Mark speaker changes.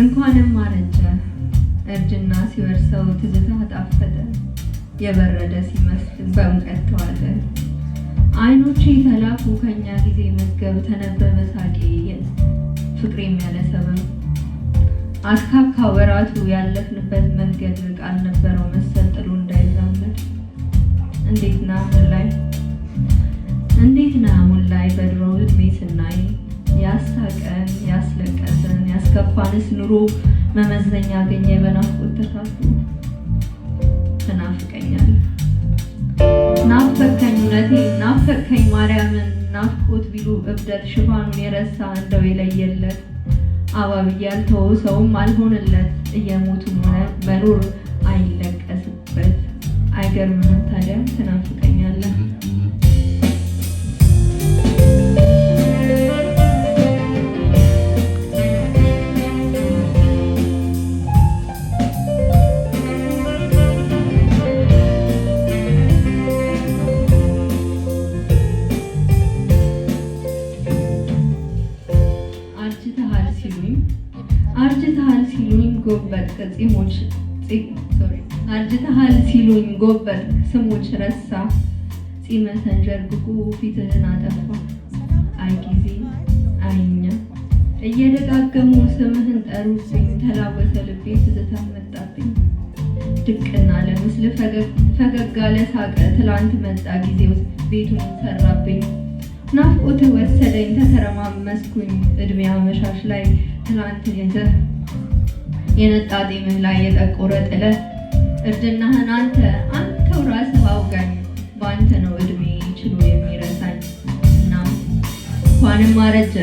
Speaker 1: እንኳንም አረጀ እርጅና ሲወርሰው ትዝታ ጣፈጠ የበረደ ሲመስል በሙቀት ተዋጠ። አይኖቼ ተላኩ ከኛ ጊዜ መዝገብ ተነበበ ሳቄ ፍቅሬም ያለ ሰበብ አስካካ ወራቱ ያለፍንበት መንገድ ቃል ነበረው መሰል ጥሎ እንዳይዛመድ። እንዴት ነህ አሁን ላይ በድሮ እድሜ ስናይ ያሳቀን ያስለቀሰን ያስከፋንስ ኑሮ መመዘኛ አገኘ በናፍቆት ተካፍሎ። ትናፍቀኛል ናፈከኝ እውነቴ ናፈከኝ ማርያምን ናፍቆት ቢሉ እብደት ሽፋኑን የረሳ እንደው የለየለት አባብዬ ያልተወው ሰውም አልሆንለት እየሞቱ መኖር አይለቀስበት። አይገርምንም ታዲያ ትናፍቀኛለህ። አርጅተሃል ሲሉኝ ጎበጥ ስሞች ረሳ ጺምህን ዠርግጎ ፊትህን አጠፋ። አይ ጊዜ አይኛ እየደጋገሙ ስምህን ጠሩብኝ ተላወሰ ልቤ ትዝታ መጣብኝ። ድቅና ለምስል ፈገግ አለ ሳቀ ትላንት መጣ ጊዜው ቤቱን ሰራብኝ። ናፍቆትህ ወሰደኝ ተተረማመስኩኝ እድሜ አመሻሽ ላይ ትላንት የነጣ ጤምህ ላይ የጠቆረ ጥለት እርጅናህን አንተው ራስህ አውጋኝ በአንተ ነው እድሜ ችሎ የሚረሳኝ። እናም እንኳንም አረጀ